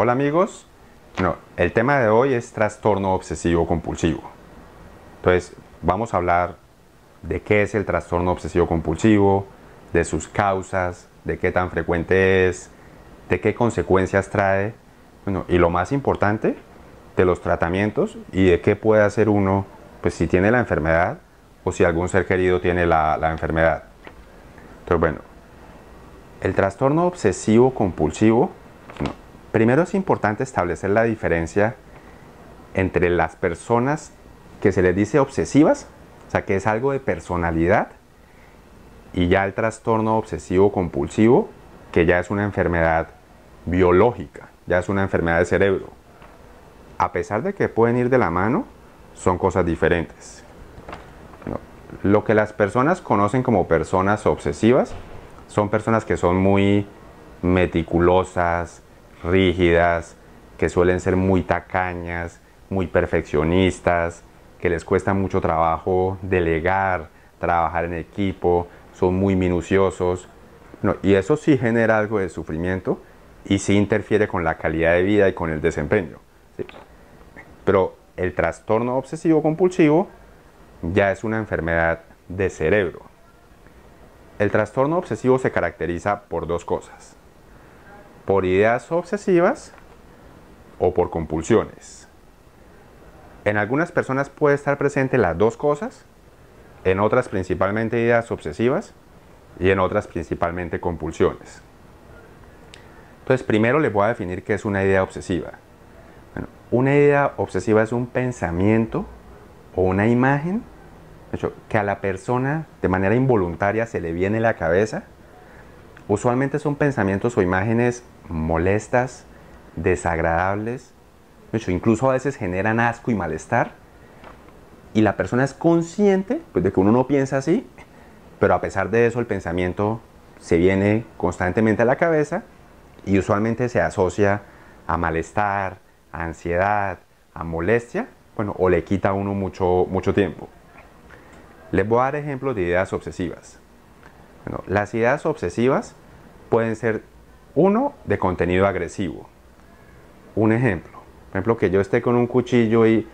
Hola amigos, el tema de hoy es trastorno obsesivo compulsivo. Entonces vamos a hablar de qué es el trastorno obsesivo compulsivo, de sus causas, de qué tan frecuente es, de qué consecuencias trae, y lo más importante, de los tratamientos y de qué puede hacer uno pues si tiene la enfermedad o si algún ser querido tiene la enfermedad. Entonces el trastorno obsesivo compulsivo, primero es importante establecer la diferencia entre las personas que se les dice obsesivas, o sea que es algo de personalidad, y ya el trastorno obsesivo compulsivo, que ya es una enfermedad biológica, ya es una enfermedad de cerebro. A pesar de que pueden ir de la mano, son cosas diferentes. Lo que las personas conocen como personas obsesivas son personas que son muy meticulosas, rígidas, que suelen ser muy tacañas, muy perfeccionistas, que les cuesta mucho trabajo delegar, trabajar en equipo, son muy minuciosos. Y eso sí genera algo de sufrimiento y sí interfiere con la calidad de vida y con el desempeño, ¿sí? Pero el trastorno obsesivo compulsivo ya es una enfermedad de cerebro. El trastorno obsesivo se caracteriza por dos cosas: por ideas obsesivas o por compulsiones. En algunas personas puede estar presente las dos cosas, en otras principalmente ideas obsesivas y en otras principalmente compulsiones. Entonces, primero les voy a definir qué es una idea obsesiva. Una idea obsesiva es un pensamiento o una imagen que a la persona de manera involuntaria se le viene a la cabeza. Usualmente son pensamientos o imágenes molestas, desagradables, incluso a veces generan asco y malestar, y la persona es consciente pues, de que uno no piensa así, pero a pesar de eso el pensamiento se viene constantemente a la cabeza y usualmente se asocia a malestar, a ansiedad, a molestia, o le quita a uno mucho tiempo. Les voy a dar ejemplos de ideas obsesivas. Las ideas obsesivas pueden ser, uno, de contenido agresivo. Un ejemplo, por ejemplo, que yo esté con un cuchillo y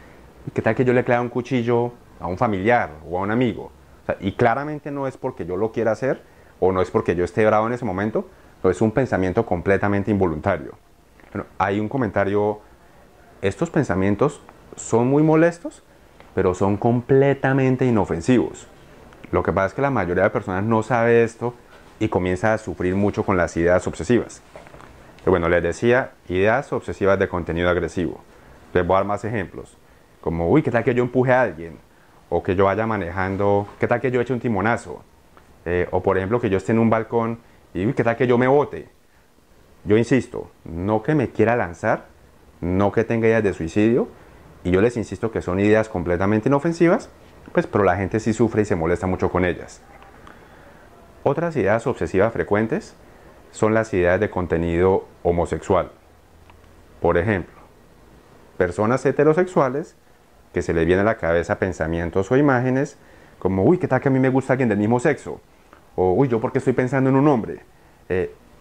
¿qué tal que yo le clave un cuchillo a un familiar o a un amigo? O sea, y claramente no es porque yo lo quiera hacer o no es porque yo esté bravo en ese momento, no, es un pensamiento completamente involuntario. Hay un comentario: estos pensamientos son muy molestos, pero son completamente inofensivos. Lo que pasa es que la mayoría de personas no sabe esto y comienza a sufrir mucho con las ideas obsesivas. Pero les decía, ideas obsesivas de contenido agresivo. Les voy a dar más ejemplos. Como, uy, ¿qué tal que yo empuje a alguien? O que yo vaya manejando, ¿qué tal que yo eche un timonazo? O por ejemplo, que yo esté en un balcón y, uy, ¿qué tal que yo me bote? Yo insisto, no que me quiera lanzar, no que tenga ideas de suicidio, y yo les insisto que son ideas completamente inofensivas, pues, pero la gente sí sufre y se molesta mucho con ellas. Otras ideas obsesivas frecuentes son las ideas de contenido homosexual. Por ejemplo, personas heterosexuales que se les viene a la cabeza pensamientos o imágenes como, uy, ¿qué tal que a mí me gusta alguien del mismo sexo? O, uy, ¿yo por qué estoy pensando en un hombre?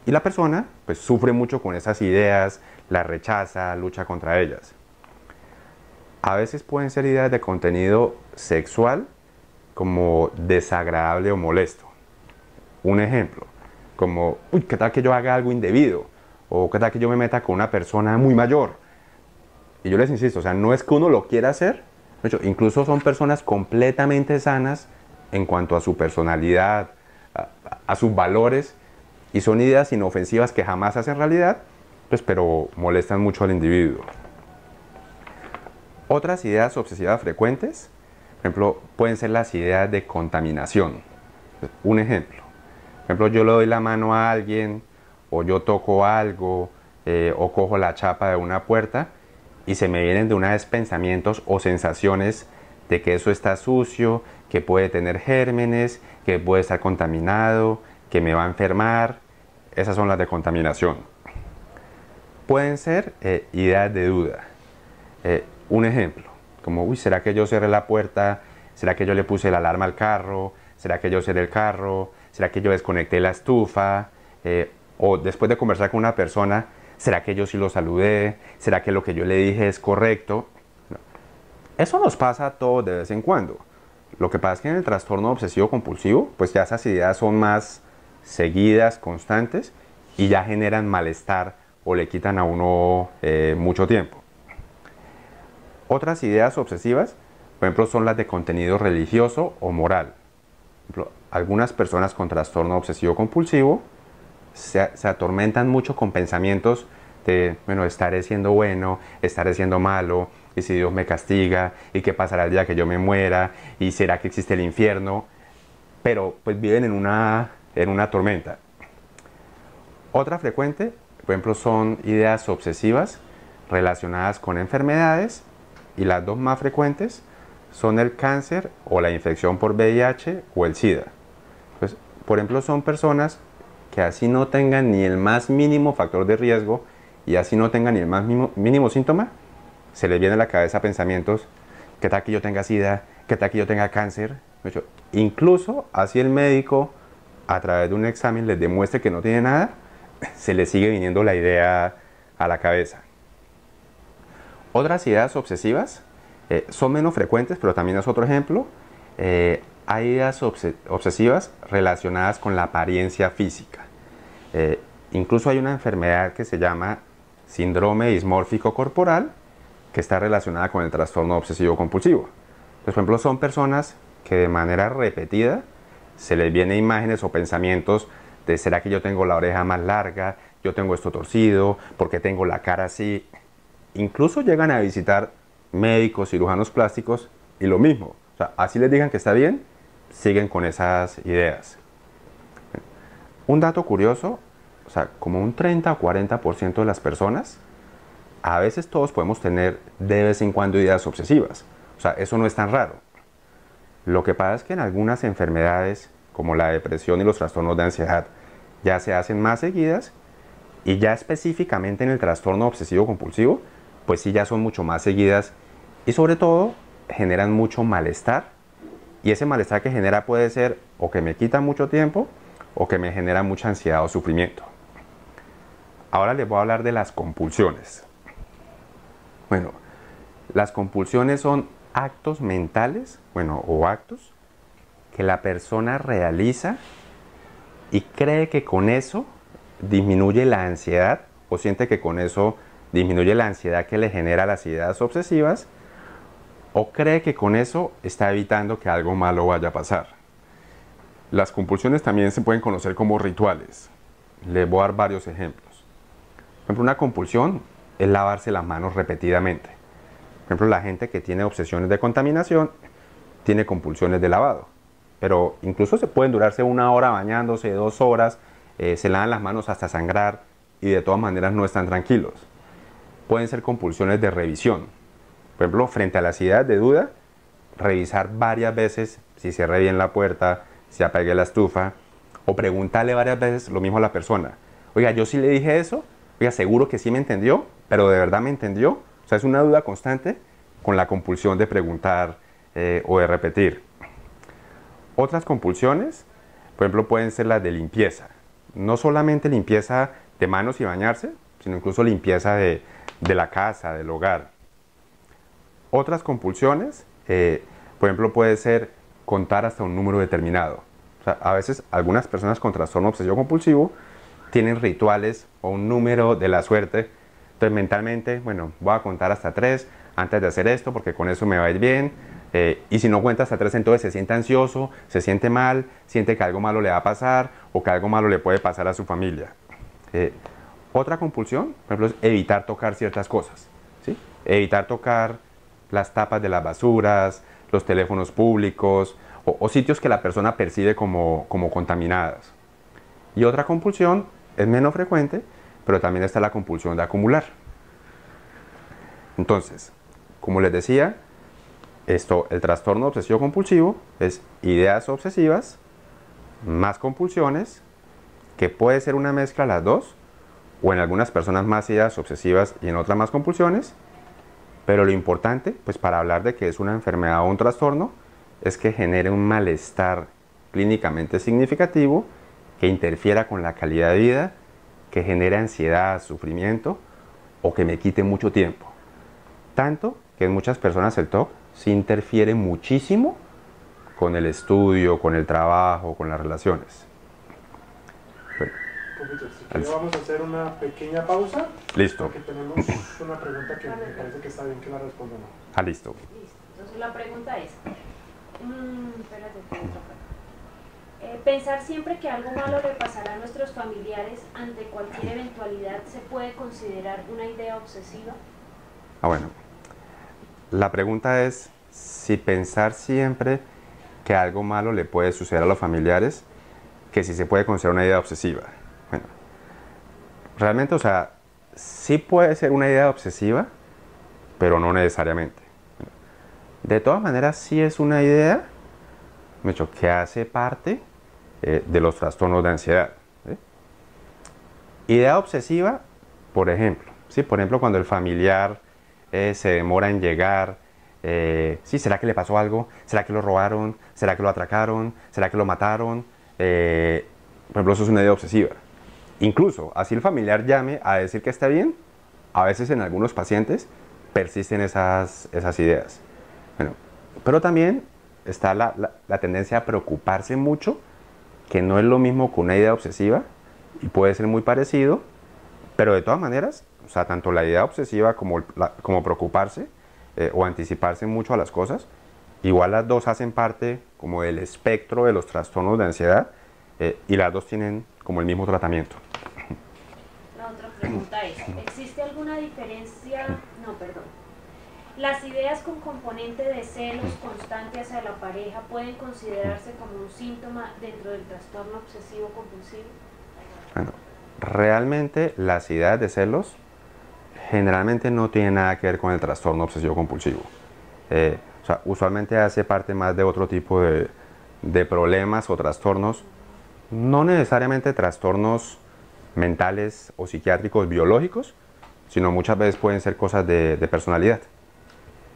Y la persona pues sufre mucho con esas ideas, las rechaza, lucha contra ellas. A veces pueden ser ideas de contenido sexual como desagradable o molesto. Un ejemplo, como, uy, ¿qué tal que yo haga algo indebido? O ¿qué tal que yo me meta con una persona muy mayor? Y yo les insisto, o sea, no es que uno lo quiera hacer, de hecho, incluso son personas completamente sanas en cuanto a su personalidad, a sus valores, y son ideas inofensivas que jamás hacen realidad, pues, pero molestan mucho al individuo. Otras ideas obsesivas frecuentes, por ejemplo, pueden ser las ideas de contaminación. Un ejemplo, por ejemplo, yo le doy la mano a alguien, o yo toco algo, o cojo la chapa de una puerta, y se me vienen de una vez pensamientos o sensaciones de que eso está sucio, que puede tener gérmenes, que puede estar contaminado, que me va a enfermar. Esas son las de contaminación. Pueden ser ideas de duda. Un ejemplo, como, uy, ¿será que yo cerré la puerta? ¿Será que yo le puse la alarma al carro? ¿Será que yo cerré el carro? ¿Será que yo desconecté la estufa? O después de conversar con una persona, ¿Será que yo sí lo saludé? ¿Será que lo que yo le dije es correcto? Eso nos pasa a todos de vez en cuando. Lo que pasa es que en el trastorno obsesivo compulsivo, pues ya esas ideas son más seguidas, constantes, y ya generan malestar o le quitan a uno mucho tiempo. Otras ideas obsesivas, por ejemplo, son las de contenido religioso o moral. Por ejemplo, algunas personas con trastorno obsesivo compulsivo se atormentan mucho con pensamientos de, bueno, estaré siendo bueno, estaré siendo malo, y si Dios me castiga, y qué pasará el día que yo me muera, y será que existe el infierno, pero pues viven en una tormenta. Otra frecuente, por ejemplo, son ideas obsesivas relacionadas con enfermedades, y las dos más frecuentes son el cáncer o la infección por VIH o el SIDA. Pues, por ejemplo, son personas que así no tengan ni el más mínimo factor de riesgo y así no tengan ni el más mínimo síntoma, se les viene a la cabeza pensamientos, ¿qué tal que yo tenga SIDA? ¿Qué tal que yo tenga cáncer? Incluso así el médico, a través de un examen, les demuestre que no tiene nada, se les sigue viniendo la idea a la cabeza. Otras ideas obsesivas son menos frecuentes, pero también es otro ejemplo. Hay ideas obsesivas relacionadas con la apariencia física. Incluso hay una enfermedad que se llama síndrome dismórfico corporal, que está relacionada con el trastorno obsesivo compulsivo. Entonces, por ejemplo, son personas que de manera repetida se les vienen imágenes o pensamientos de ¿será que yo tengo la oreja más larga? ¿Yo tengo esto torcido? ¿Por qué tengo la cara así? Incluso llegan a visitar médicos, cirujanos plásticos y lo mismo. O sea, así les digan que está bien, siguen con esas ideas. Un dato curioso, o sea, como un 30 o 40% de las personas, a veces todos podemos tener de vez en cuando ideas obsesivas. O sea, eso no es tan raro. Lo que pasa es que en algunas enfermedades, como la depresión y los trastornos de ansiedad, ya se hacen más seguidas, y ya específicamente en el trastorno obsesivo compulsivo, pues sí ya son mucho más seguidas y sobre todo generan mucho malestar, y ese malestar que genera puede ser o que me quita mucho tiempo o que me genera mucha ansiedad o sufrimiento. Ahora les voy a hablar de las compulsiones. Bueno, las compulsiones son actos mentales, o actos que la persona realiza y cree que con eso disminuye la ansiedad, o siente que con eso disminuye la ansiedad que le genera las ideas obsesivas, o cree que con eso está evitando que algo malo vaya a pasar. Las compulsiones también se pueden conocer como rituales. Les voy a dar varios ejemplos. Por ejemplo, una compulsión es lavarse las manos repetidamente. Por ejemplo, la gente que tiene obsesiones de contaminación tiene compulsiones de lavado. Pero incluso se pueden durarse 1 hora bañándose, 2 horas, se lavan las manos hasta sangrar y de todas maneras no están tranquilos. Pueden ser compulsiones de revisión. Por ejemplo, frente a las ideas de duda, revisar varias veces si cerré bien la puerta, si apagué la estufa, o preguntarle varias veces lo mismo a la persona. Oiga, yo sí le dije eso, oiga, seguro que sí me entendió, pero ¿de verdad me entendió? O sea, es una duda constante con la compulsión de preguntar o de repetir. Otras compulsiones, por ejemplo, pueden ser las de limpieza. No solamente limpieza de manos y bañarse, sino incluso limpieza de la casa, del hogar. Otras compulsiones, por ejemplo, puede ser contar hasta un número determinado. O sea, a veces algunas personas con trastorno obsesivo compulsivo tienen rituales o un número de la suerte. Entonces mentalmente, bueno, voy a contar hasta 3 antes de hacer esto porque con eso me va a ir bien. Y si no cuenta hasta 3, entonces se siente ansioso, se siente mal, siente que algo malo le va a pasar o que algo malo le puede pasar a su familia. Otra compulsión, por ejemplo, es evitar tocar ciertas cosas, ¿sí? Evitar tocar las tapas de las basuras, los teléfonos públicos o sitios que la persona percibe como contaminadas. Y otra compulsión es menos frecuente, pero también está la compulsión de acumular. Entonces, como les decía, el trastorno obsesivo compulsivo es ideas obsesivas más compulsiones, que puede ser una mezcla de las dos, o en algunas personas más ideas obsesivas y en otras más compulsiones. Pero lo importante, pues para hablar de que es una enfermedad o un trastorno, es que genere un malestar clínicamente significativo que interfiera con la calidad de vida, que genere ansiedad, sufrimiento o que me quite mucho tiempo. Tanto que en muchas personas el TOC sí interfiere muchísimo con el estudio, con el trabajo, con las relaciones. Bueno, Si quiere, vamos a hacer una pequeña pausa. listo. Porque tenemos una pregunta que me parece que está bien que la respondamos. Listo. Listo. Entonces la pregunta es, espérate, tengo otra parte. Pensar siempre que algo malo le pasará a nuestros familiares ante cualquier eventualidad se puede considerar una idea obsesiva. Bueno, la pregunta es si pensar siempre que algo malo le puede suceder a los familiares, que si se puede considerar una idea obsesiva. Bueno, realmente, o sea, sí puede ser una idea obsesiva, pero no necesariamente. De todas maneras, sí es una idea que hace parte de los trastornos de ansiedad. ¿Sí? Idea obsesiva, por ejemplo, ¿sí? Por ejemplo, cuando el familiar se demora en llegar, ¿sí? ¿Será que le pasó algo? ¿Será que lo robaron? ¿Será que lo atracaron? ¿Será que lo mataron? Por ejemplo, eso es una idea obsesiva. Incluso, así el familiar llame a decir que está bien, a veces en algunos pacientes persisten esas ideas. Bueno, pero también está la tendencia a preocuparse mucho, que no es lo mismo que una idea obsesiva y puede ser muy parecido, pero de todas maneras, o sea, tanto la idea obsesiva como preocuparse o anticiparse mucho a las cosas, igual las dos hacen parte como del espectro de los trastornos de ansiedad y las dos tienen como el mismo tratamiento. La otra pregunta es, ¿existe alguna diferencia? No, perdón. ¿Las ideas con componente de celos constante hacia la pareja pueden considerarse como un síntoma dentro del trastorno obsesivo compulsivo? Bueno, realmente las ideas de celos generalmente no tienen nada que ver con el trastorno obsesivo compulsivo. O sea, usualmente hace parte más de otro tipo de problemas o trastornos, no necesariamente trastornos mentales o psiquiátricos biológicos, sino muchas veces pueden ser cosas de personalidad.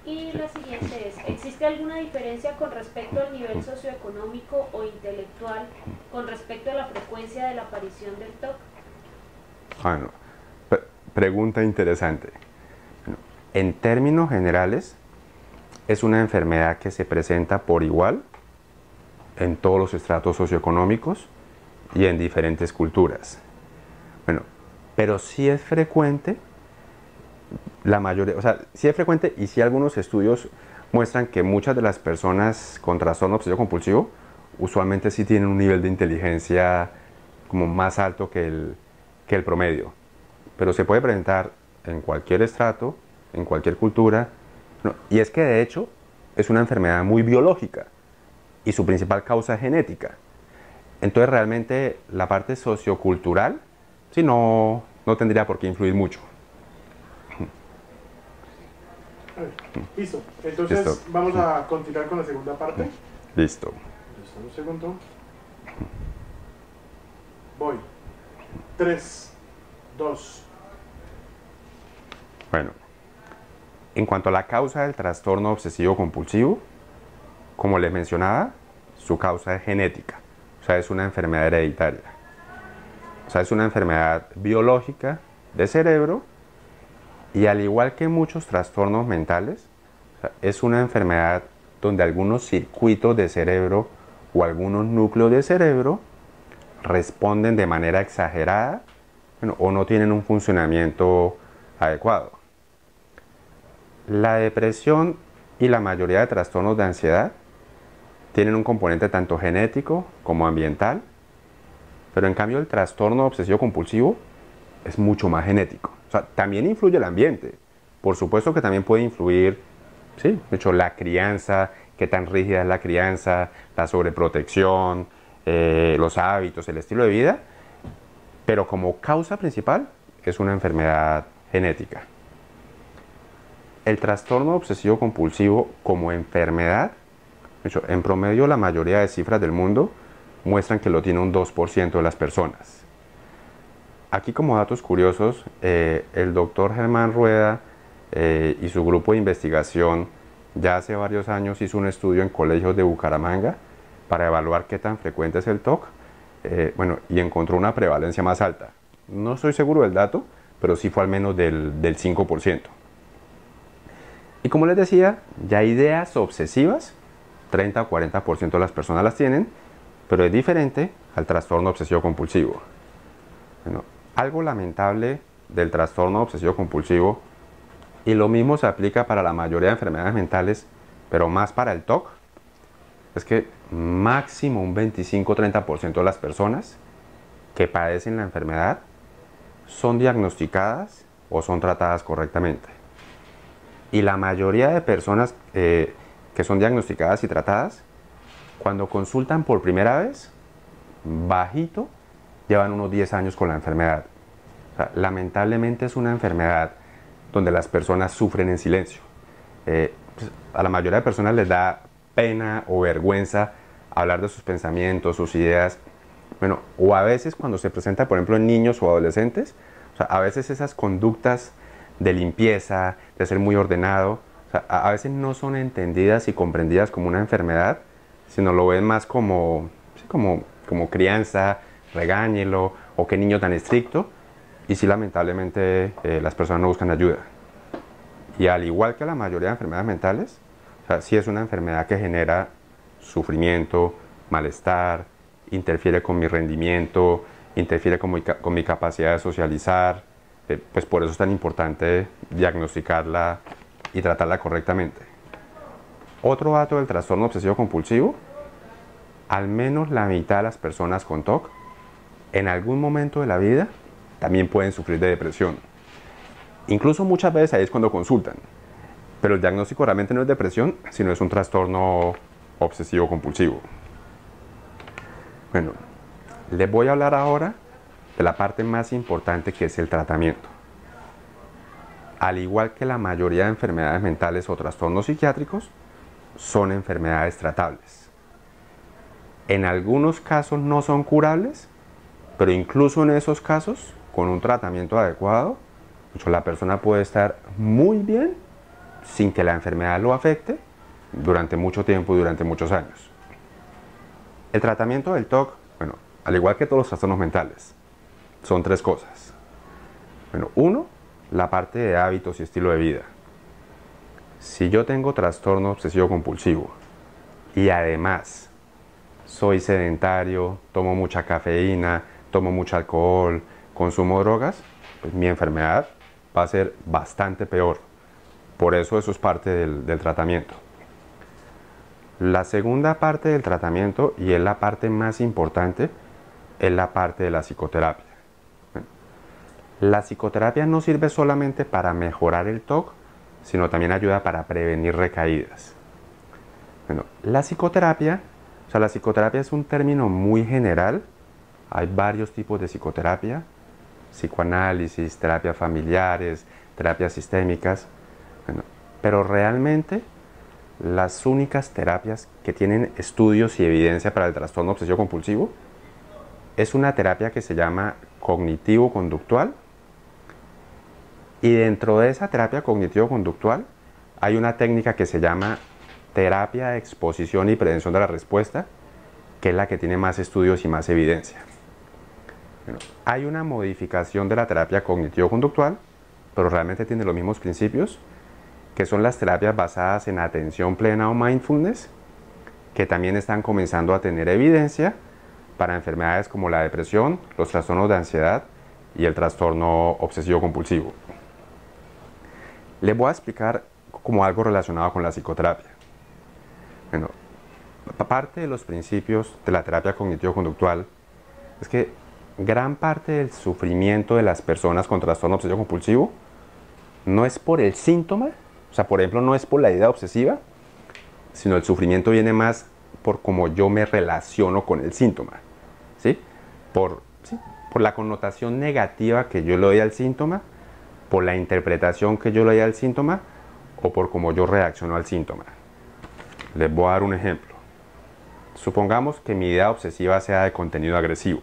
Y la siguiente es, ¿existe alguna diferencia con respecto al nivel socioeconómico o intelectual con respecto a la frecuencia de la aparición del TOC? Bueno, pregunta interesante. Bueno, en términos generales, es una enfermedad que se presenta por igual en todos los estratos socioeconómicos y en diferentes culturas. Bueno, pero sí es frecuente, la mayoría, o sea, sí es frecuente y sí algunos estudios muestran que muchas de las personas con trastorno obsesivo compulsivo usualmente sí tienen un nivel de inteligencia como más alto que el promedio. Pero se puede presentar en cualquier estrato, en cualquier cultura, no, y es que de hecho es una enfermedad muy biológica y su principal causa es genética. Entonces realmente la parte sociocultural sí no tendría por qué influir mucho. Listo. Entonces Listo. vamos a continuar con la segunda parte. Listo. Listo, un segundo. Voy. 3, 2. Bueno, en cuanto a la causa del trastorno obsesivo compulsivo, como les mencionaba, su causa es genética, o sea, es una enfermedad hereditaria. O sea, es una enfermedad biológica de cerebro y al igual que muchos trastornos mentales, o sea, es una enfermedad donde algunos circuitos de cerebro o algunos núcleos de cerebro responden de manera exagerada, bueno, o no tienen un funcionamiento adecuado. La depresión y la mayoría de trastornos de ansiedad tienen un componente tanto genético como ambiental, pero en cambio el trastorno obsesivo compulsivo es mucho más genético. O sea, también influye el ambiente. Por supuesto que también puede influir, sí, de hecho, la crianza, qué tan rígida es la crianza, la sobreprotección, los hábitos, el estilo de vida, pero como causa principal es una enfermedad genética. El trastorno obsesivo compulsivo como enfermedad, de hecho, en promedio la mayoría de cifras del mundo muestran que lo tiene un 2% de las personas. Aquí como datos curiosos, el doctor Germán Rueda y su grupo de investigación ya hace varios años hizo un estudio en colegios de Bucaramanga para evaluar qué tan frecuente es el TOC, bueno, y encontró una prevalencia más alta, no estoy seguro del dato, pero sí fue al menos del 5%. Y como les decía, ya ideas obsesivas, 30 o 40% de las personas las tienen, pero es diferente al trastorno obsesivo compulsivo. Bueno, algo lamentable del trastorno obsesivo compulsivo, y lo mismo se aplica para la mayoría de enfermedades mentales, pero más para el TOC, es que máximo un 25-30% de las personas que padecen la enfermedad son diagnosticadas o son tratadas correctamente. Y la mayoría de personas que son diagnosticadas y tratadas, cuando consultan por primera vez, bajito, llevan unos 10 años con la enfermedad. O sea, lamentablemente es una enfermedad donde las personas sufren en silencio. Pues, a la mayoría de personas les da pena o vergüenza hablar de sus pensamientos, sus ideas. Bueno, o a veces cuando se presenta, por ejemplo, en niños o adolescentes, o sea, a veces esas conductas de limpieza, de ser muy ordenado, o sea, a veces no son entendidas y comprendidas como una enfermedad, sino lo ven más como, sí, como crianza, regáñelo, o qué niño tan estricto, y sí, lamentablemente las personas no buscan ayuda. Y al igual que la mayoría de enfermedades mentales, o sea, sí es una enfermedad que genera sufrimiento, malestar, interfiere con mi rendimiento, interfiere con mi capacidad de socializar. Pues por eso es tan importante diagnosticarla y tratarla correctamente. Otro dato del trastorno obsesivo compulsivo, al menos la mitad de las personas con TOC en algún momento de la vida también pueden sufrir de depresión. Incluso muchas veces ahí es cuando consultan, pero el diagnóstico realmente no es depresión, sino es un trastorno obsesivo compulsivo. Bueno, les voy a hablar ahora de la parte más importante, que es el tratamiento. Al igual que la mayoría de enfermedades mentales o trastornos psiquiátricos, son enfermedades tratables. En algunos casos no son curables, pero incluso en esos casos, con un tratamiento adecuado, la persona puede estar muy bien sin que la enfermedad lo afecte durante mucho tiempo y durante muchos años. El tratamiento del TOC, bueno, al igual que todos los trastornos mentales, son tres cosas. Bueno, uno, la parte de hábitos y estilo de vida. Si yo tengo trastorno obsesivo compulsivo y además soy sedentario, tomo mucha cafeína, tomo mucho alcohol, consumo drogas, pues mi enfermedad va a ser bastante peor. Por eso es parte del tratamiento. La segunda parte del tratamiento, y es la parte más importante, es la parte de la psicoterapia. La psicoterapia no sirve solamente para mejorar el TOC, sino también ayuda para prevenir recaídas. Bueno, la psicoterapia es un término muy general. Hay varios tipos de psicoterapia: psicoanálisis, terapias familiares, terapias sistémicas. Bueno, pero realmente las únicas terapias que tienen estudios y evidencia para el trastorno obsesivo compulsivo es una terapia que se llama cognitivo-conductual, y dentro de esa terapia cognitivo-conductual hay una técnica que se llama terapia de exposición y prevención de la respuesta, que es la que tiene más estudios y más evidencia. Bueno, hay una modificación de la terapia cognitivo-conductual, pero realmente tiene los mismos principios, que son las terapias basadas en atención plena o mindfulness, que también están comenzando a tener evidencia para enfermedades como la depresión, los trastornos de ansiedad y el trastorno obsesivo compulsivo. Les voy a explicar como algo relacionado con la psicoterapia. Bueno, parte de los principios de la terapia cognitivo-conductual es que gran parte del sufrimiento de las personas con trastorno obsesivo compulsivo no es por el síntoma, o sea, por ejemplo, no es por la idea obsesiva, sino el sufrimiento viene más por cómo yo me relaciono con el síntoma, ¿sí? Por la connotación negativa que yo le doy al síntoma, por la interpretación que yo le doy al síntoma, o por cómo yo reacciono al síntoma. Les voy a dar un ejemplo. Supongamos que mi idea obsesiva sea de contenido agresivo,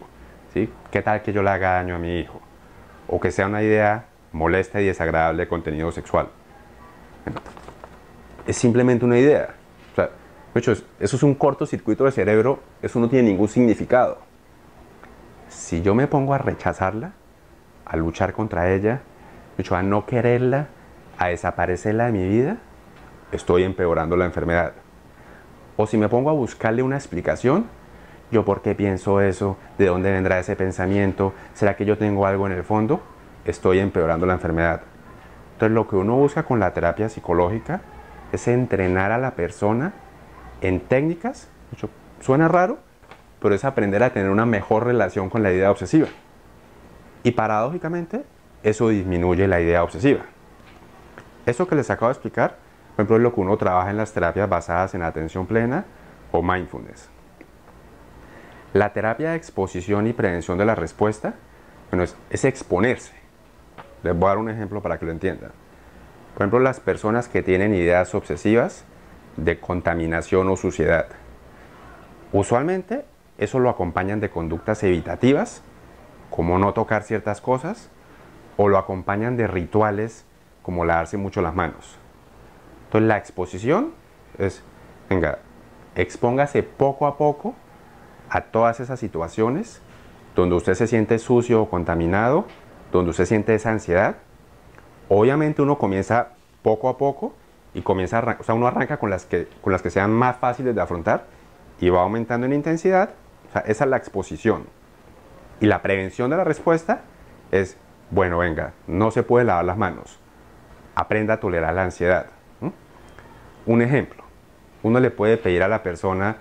¿sí? ¿Qué tal que yo le haga daño a mi hijo? O que sea una idea molesta y desagradable de contenido sexual. Bueno, es simplemente una idea. O sea, de hecho, eso es un cortocircuito del cerebro, eso no tiene ningún significado. Si yo me pongo a rechazarla, a luchar contra ella, a no quererla, a desaparecerla de mi vida, estoy empeorando la enfermedad. O si me pongo a buscarle una explicación, yo por qué pienso eso, de dónde vendrá ese pensamiento, será que yo tengo algo en el fondo, estoy empeorando la enfermedad. Entonces lo que uno busca con la terapia psicológica es entrenar a la persona en técnicas, suena raro, pero es aprender a tener una mejor relación con la idea obsesiva. Y paradójicamente, eso disminuye la idea obsesiva. Eso que les acabo de explicar, por ejemplo, es lo que uno trabaja en las terapias basadas en atención plena o mindfulness. La terapia de exposición y prevención de la respuesta, bueno, es exponerse. Les voy a dar un ejemplo para que lo entiendan. Por ejemplo, las personas que tienen ideas obsesivas de contaminación o suciedad. Usualmente, eso lo acompañan de conductas evitativas, como no tocar ciertas cosas, o lo acompañan de rituales como lavarse mucho las manos. Entonces la exposición es, venga, expóngase poco a poco a todas esas situaciones donde usted se siente sucio o contaminado, donde usted siente esa ansiedad. Obviamente uno comienza poco a poco y uno arranca con las que sean más fáciles de afrontar y va aumentando en intensidad. Esa es la exposición. Y la prevención de la respuesta es, bueno, venga, no se puede lavar las manos. Aprenda a tolerar la ansiedad. Un ejemplo, uno le puede pedir a la persona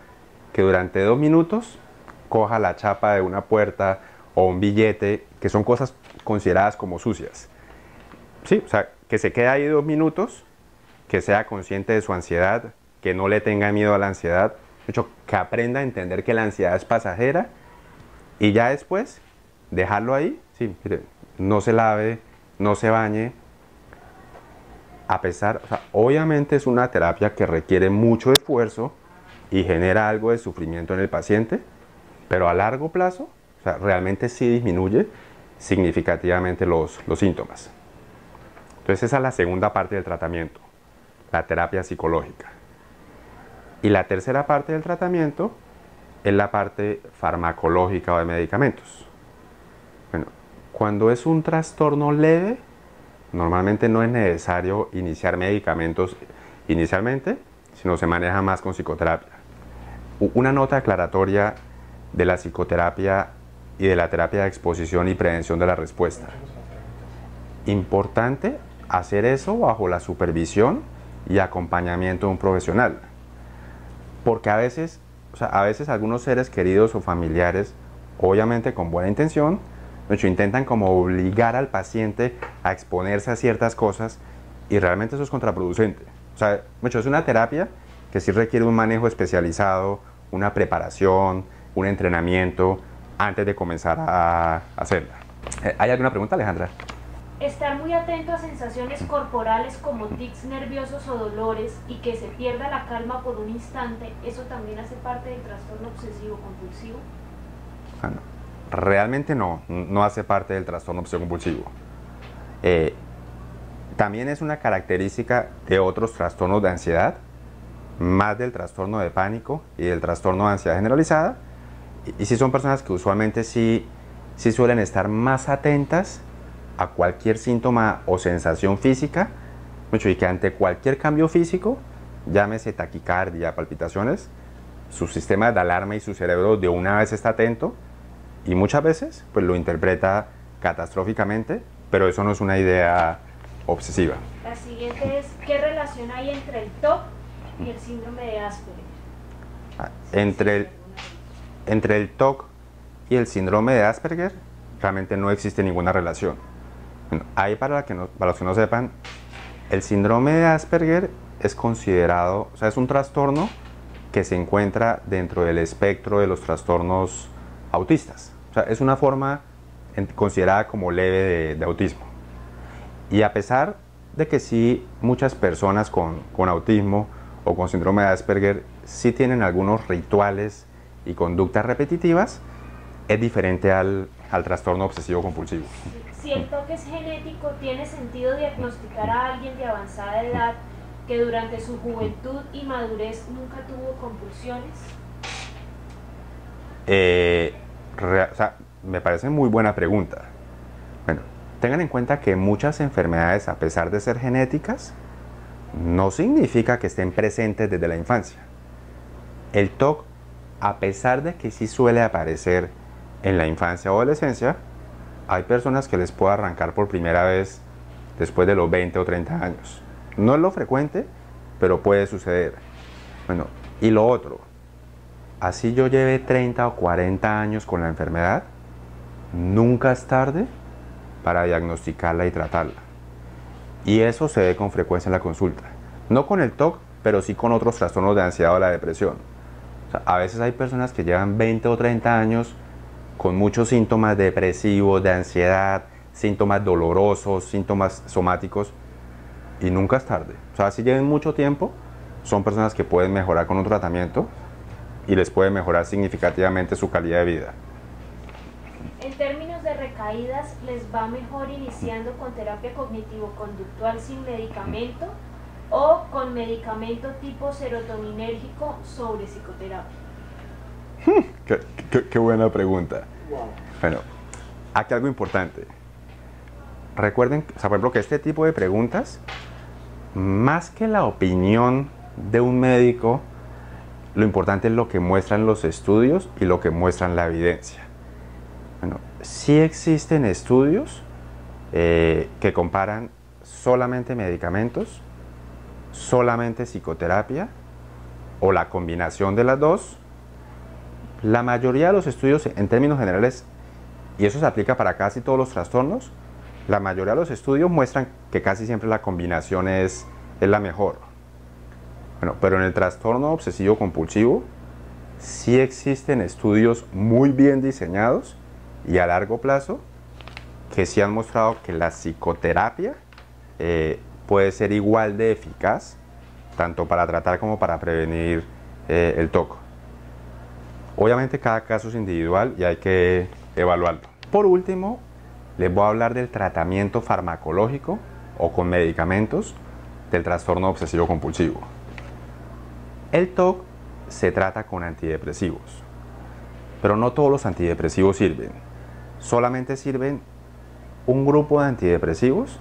que durante 2 minutos coja la chapa de una puerta o un billete, que son cosas consideradas como sucias. Sí, o sea, que se quede ahí 2 minutos, que sea consciente de su ansiedad, que no le tenga miedo a la ansiedad, de hecho, que aprenda a entender que la ansiedad es pasajera y ya después dejarlo ahí, sí, mire, no se lave, no se bañe. A pesar, o sea, obviamente es una terapia que requiere mucho esfuerzo y genera algo de sufrimiento en el paciente, pero a largo plazo, o sea, realmente sí disminuye significativamente los síntomas. Entonces esa es la segunda parte del tratamiento, la terapia psicológica. Y la tercera parte del tratamiento es la parte farmacológica o de medicamentos. Bueno, cuando es un trastorno leve, normalmente no es necesario iniciar medicamentos inicialmente, sino se maneja más con psicoterapia. Una nota aclaratoria de la psicoterapia y de la terapia de exposición y prevención de la respuesta. Importante hacer eso bajo la supervisión y acompañamiento de un profesional. Porque a veces algunos seres queridos o familiares, obviamente con buena intención, intentan como obligar al paciente a exponerse a ciertas cosas y realmente eso es contraproducente. O sea, es una terapia que sí requiere un manejo especializado, una preparación, un entrenamiento antes de comenzar a hacerla. ¿Hay alguna pregunta, Alejandra? Estar muy atento a sensaciones corporales como tics nerviosos o dolores y que se pierda la calma por un instante, ¿eso también hace parte del trastorno obsesivo compulsivo? Bueno, realmente no hace parte del trastorno obsesivo compulsivo. También es una característica de otros trastornos de ansiedad, más del trastorno de pánico y del trastorno de ansiedad generalizada. Y sí son personas que usualmente sí suelen estar más atentas a cualquier síntoma o sensación física, y que ante cualquier cambio físico, llámese taquicardia, palpitaciones, su sistema de alarma y su cerebro de una vez está atento y muchas veces pues lo interpreta catastróficamente, pero eso no es una idea obsesiva. La siguiente es, ¿qué relación hay entre el TOC y el síndrome de Asperger? Entre el TOC y el síndrome de Asperger realmente no existe ninguna relación. Bueno, ahí para los que no sepan, el síndrome de Asperger es considerado, o sea, es un trastorno que se encuentra dentro del espectro de los trastornos autistas. O sea, es una forma considerada como leve de autismo. Y a pesar de que sí muchas personas con autismo o con síndrome de Asperger sí tienen algunos rituales y conductas repetitivas, es diferente al trastorno obsesivo compulsivo. Si el TOC es genético, ¿tiene sentido diagnosticar a alguien de avanzada edad que durante su juventud y madurez nunca tuvo compulsiones? Me parece muy buena pregunta. Bueno, tengan en cuenta que muchas enfermedades, a pesar de ser genéticas, no significa que estén presentes desde la infancia. El TOC, a pesar de que sí suele aparecer en la infancia o adolescencia, hay personas que les puede arrancar por primera vez después de los 20 o 30 años. No es lo frecuente, pero puede suceder. Bueno, y lo otro, así yo lleve 30 o 40 años con la enfermedad, nunca es tarde para diagnosticarla y tratarla. Y eso se ve con frecuencia en la consulta. No con el TOC, pero sí con otros trastornos de ansiedad o la depresión. O sea, a veces hay personas que llevan 20 o 30 años con muchos síntomas depresivos, de ansiedad, síntomas dolorosos, síntomas somáticos, y nunca es tarde. O sea, si llevan mucho tiempo, son personas que pueden mejorar con un tratamiento y les puede mejorar significativamente su calidad de vida. En términos de recaídas, ¿les va mejor iniciando con terapia cognitivo-conductual sin medicamento o con medicamento tipo serotoninérgico sobre psicoterapia? Qué buena pregunta. Wow. Bueno, aquí algo importante. Recuerden, o sea, por ejemplo, que este tipo de preguntas, más que la opinión de un médico, lo importante es lo que muestran los estudios y lo que muestran la evidencia. Bueno, sí existen estudios que comparan solamente medicamentos, solamente psicoterapia o la combinación de las dos. La mayoría de los estudios, en términos generales, y eso se aplica para casi todos los trastornos, la mayoría de los estudios muestran que casi siempre la combinación es la mejor. Bueno, pero en el trastorno obsesivo compulsivo sí existen estudios muy bien diseñados y a largo plazo que sí han mostrado que la psicoterapia puede ser igual de eficaz tanto para tratar como para prevenir el TOC. Obviamente cada caso es individual y hay que evaluarlo. Por último, les voy a hablar del tratamiento farmacológico o con medicamentos del trastorno obsesivo compulsivo. El TOC se trata con antidepresivos, pero no todos los antidepresivos sirven. Solamente sirven un grupo de antidepresivos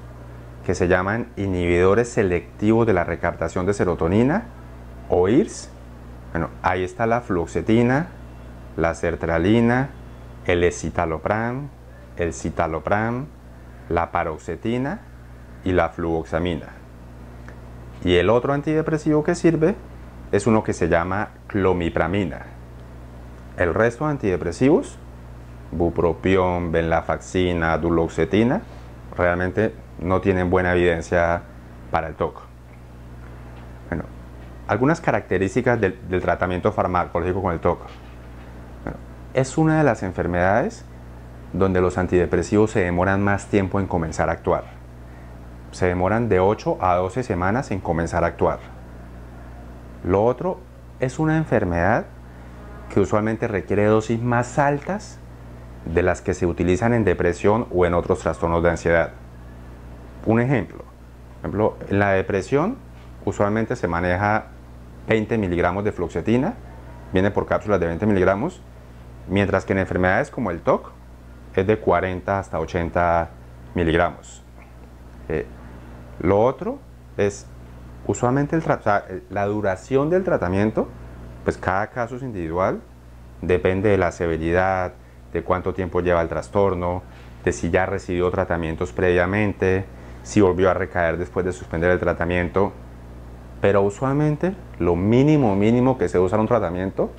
que se llaman inhibidores selectivos de la recaptación de serotonina o IRS. Bueno, ahí está la fluoxetina, la sertralina, el escitalopram, el citalopram, la paroxetina y la fluvoxamina. Y el otro antidepresivo que sirve es uno que se llama clomipramina. El resto de antidepresivos, bupropión, venlafaxina, duloxetina, realmente no tienen buena evidencia para el TOC. Bueno, algunas características del tratamiento farmacológico con el TOC. Bueno, es una de las enfermedades donde los antidepresivos se demoran más tiempo en comenzar a actuar. Se demoran de 8 a 12 semanas en comenzar a actuar. Lo otro es una enfermedad que usualmente requiere dosis más altas de las que se utilizan en depresión o en otros trastornos de ansiedad. Un ejemplo, en la depresión usualmente se maneja 20 miligramos de fluoxetina, viene por cápsulas de 20 miligramos, mientras que en enfermedades como el TOC es de 40 hasta 80 miligramos. Lo otro es usualmente la duración del tratamiento, pues cada caso es individual, depende de la severidad, de cuánto tiempo lleva el trastorno, de si ya recibió tratamientos previamente, si volvió a recaer después de suspender el tratamiento. Pero usualmente lo mínimo que se usa en un tratamiento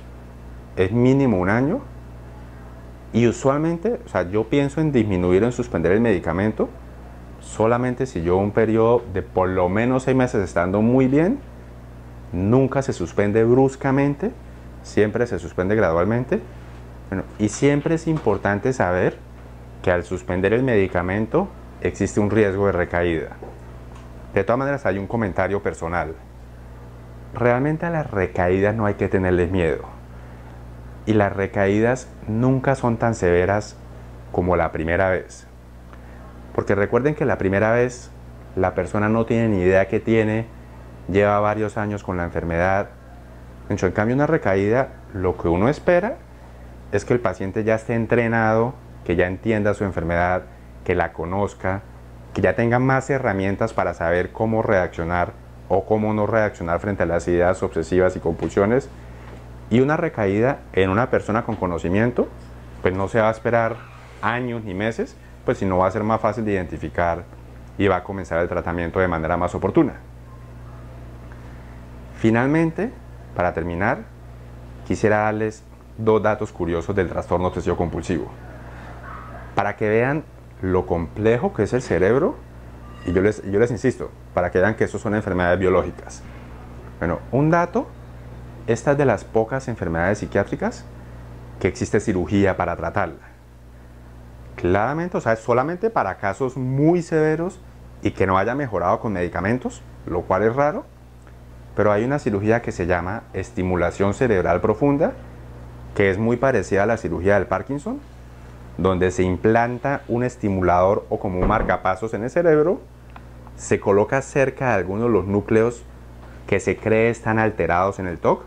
es mínimo un año. Y usualmente, o sea, yo pienso en disminuir o en suspender el medicamento solamente si yo un periodo de por lo menos 6 meses estando muy bien, nunca se suspende bruscamente, siempre se suspende gradualmente. Bueno, y siempre es importante saber que al suspender el medicamento existe un riesgo de recaída. De todas maneras, hay un comentario personal. Realmente a las recaídas no hay que tenerles miedo. Y las recaídas nunca son tan severas como la primera vez. Porque recuerden que la primera vez la persona no tiene ni idea que tiene, lleva varios años con la enfermedad. En cambio, una recaída, lo que uno espera es que el paciente ya esté entrenado, que ya entienda su enfermedad, que la conozca, que ya tenga más herramientas para saber cómo reaccionar o cómo no reaccionar frente a las ideas obsesivas y compulsiones. Y una recaída en una persona con conocimiento, pues no se va a esperar años ni meses, pues sino va a ser más fácil de identificar y va a comenzar el tratamiento de manera más oportuna. Finalmente, para terminar, quisiera darles 2 datos curiosos del trastorno obsesivo compulsivo, para que vean lo complejo que es el cerebro, y yo les insisto, para que vean que eso son enfermedades biológicas. Bueno, un dato, esta es de las pocas enfermedades psiquiátricas que existe cirugía para tratarla. Claramente, o sea, es solamente para casos muy severos y que no haya mejorado con medicamentos, lo cual es raro, pero hay una cirugía que se llama estimulación cerebral profunda, que es muy parecida a la cirugía del Parkinson, donde se implanta un estimulador o como un marcapasos en el cerebro, se coloca cerca de algunos de los núcleos que se cree están alterados en el TOC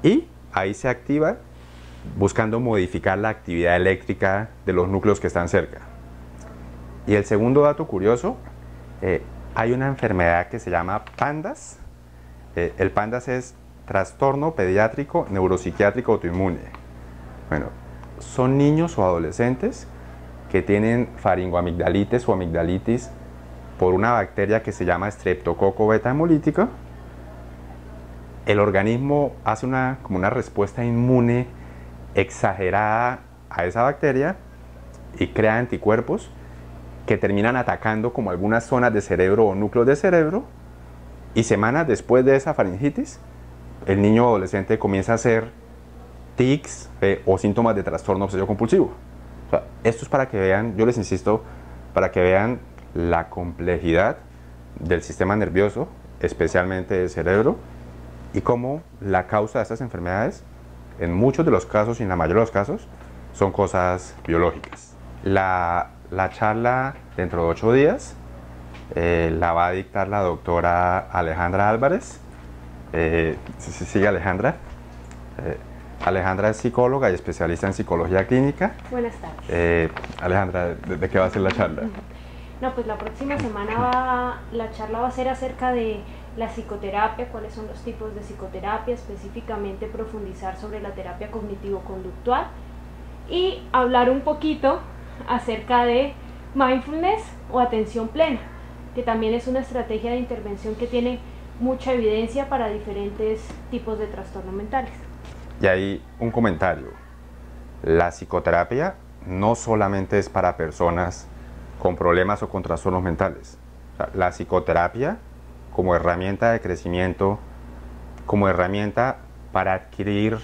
y ahí se activa buscando modificar la actividad eléctrica de los núcleos que están cerca. Y el segundo dato curioso, hay una enfermedad que se llama PANDAS. El PANDAS es trastorno pediátrico neuropsiquiátrico autoinmune. Bueno, son niños o adolescentes que tienen faringoamigdalitis o amigdalitis por una bacteria que se llama Streptococcus beta hemolítica. El organismo hace como una respuesta inmune exagerada a esa bacteria y crea anticuerpos que terminan atacando como algunas zonas de cerebro o núcleos de cerebro, y semanas después de esa faringitis, el niño o adolescente comienza a hacer tics o síntomas de trastorno obsesivo compulsivo. O sea, esto es para que vean, yo les insisto, para que vean la complejidad del sistema nervioso, especialmente del cerebro, y cómo la causa de estas enfermedades, en muchos de los casos y en la mayoría de los casos, son cosas biológicas. La charla dentro de 8 días la va a dictar la doctora Alejandra Álvarez. Sigue Alejandra. Alejandra es psicóloga y especialista en psicología clínica. Buenas tardes. Alejandra, ¿de qué va a ser la charla? No, pues la próxima semana la charla va a ser acerca de la psicoterapia, cuáles son los tipos de psicoterapia, específicamente profundizar sobre la terapia cognitivo-conductual y hablar un poquito acerca de mindfulness o atención plena, que también es una estrategia de intervención que tiene mucha evidencia para diferentes tipos de trastornos mentales. Y ahí un comentario. La psicoterapia no solamente es para personas con problemas o con trastornos mentales. O sea, la psicoterapia como herramienta de crecimiento, como herramienta para adquirir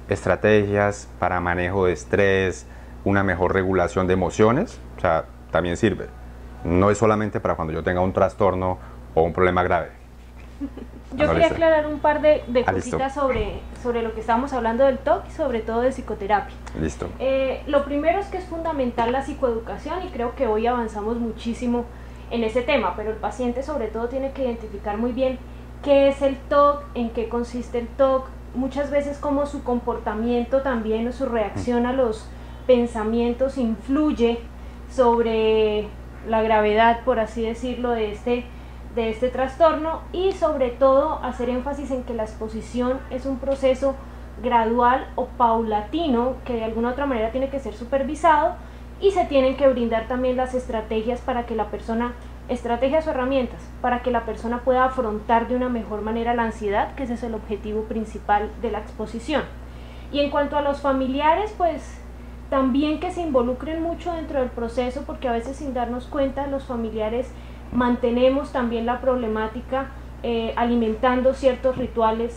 estrategias para manejo de estrés, una mejor regulación de emociones, o sea, también sirve. No es solamente para cuando yo tenga un trastorno o un problema grave. Yo quería aclarar un par de cositas sobre lo que estábamos hablando del TOC y sobre todo de psicoterapia. Listo. Lo primero es que es fundamental la psicoeducación y creo que hoy avanzamos muchísimo en ese tema, pero el paciente sobre todo tiene que identificar muy bien qué es el TOC, en qué consiste el TOC, muchas veces cómo su comportamiento también o su reacción a los pensamientos influye sobre la gravedad, por así decirlo, de este trastorno, y sobre todo hacer énfasis en que la exposición es un proceso gradual o paulatino que de alguna otra manera tiene que ser supervisado, y se tienen que brindar también las estrategias para que la persona, estrategias o herramientas, para que la persona pueda afrontar de una mejor manera la ansiedad, que ese es el objetivo principal de la exposición. Y en cuanto a los familiares, pues también que se involucren mucho dentro del proceso, porque a veces sin darnos cuenta los familiares mantenemos también la problemática alimentando ciertos rituales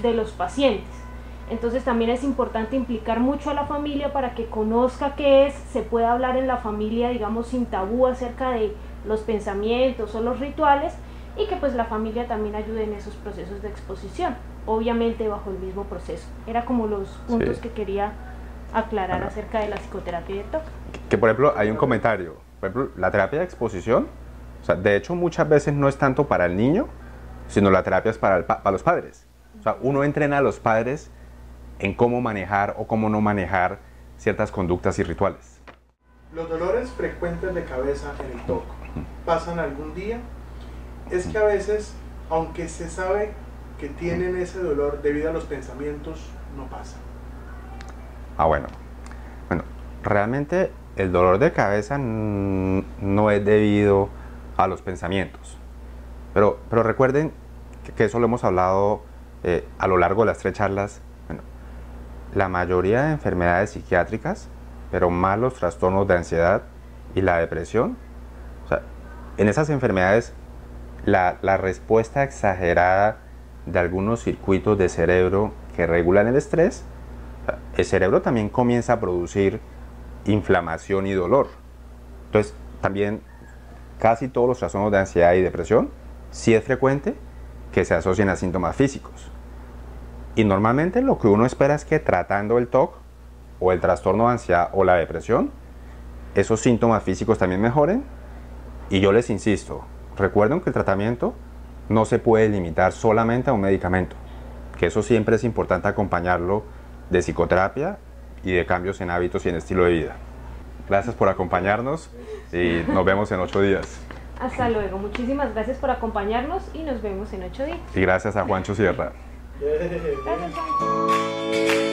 de los pacientes. Entonces también es importante implicar mucho a la familia para que conozca qué es, se pueda hablar en la familia, digamos, sin tabú acerca de los pensamientos o los rituales, y que pues la familia también ayude en esos procesos de exposición, obviamente bajo el mismo proceso. Era como los puntos que quería aclarar acerca de la psicoterapia y el TOC. Que por ejemplo hay un comentario, por ejemplo, la terapia de exposición, o sea, de hecho muchas veces no es tanto para el niño, sino la terapia es para los padres. O sea, uno entrena a los padres en cómo manejar o cómo no manejar ciertas conductas y rituales. Los dolores frecuentes de cabeza en el TOC pasan algún día. Es que a veces, aunque se sabe que tienen ese dolor debido a los pensamientos, no pasa. Bueno, realmente el dolor de cabeza no es debido a los pensamientos. Pero recuerden que eso lo hemos hablado a lo largo de las 3 charlas. Bueno, la mayoría de enfermedades psiquiátricas, pero más los trastornos de ansiedad y la depresión, o sea, en esas enfermedades la respuesta exagerada de algunos circuitos de cerebro que regulan el estrés, o sea, el cerebro también comienza a producir inflamación y dolor. Entonces, también casi todos los trastornos de ansiedad y depresión sí es frecuente que se asocien a síntomas físicos. Y normalmente lo que uno espera es que tratando el TOC o el trastorno de ansiedad o la depresión, esos síntomas físicos también mejoren. Y yo les insisto, recuerden que el tratamiento no se puede limitar solamente a un medicamento, que eso siempre es importante acompañarlo de psicoterapia y de cambios en hábitos y en estilo de vida. Gracias por acompañarnos y nos vemos en 8 días. Hasta luego, muchísimas gracias por acompañarnos y nos vemos en 8 días. Y gracias a Juancho Sierra. Gracias, Juancho.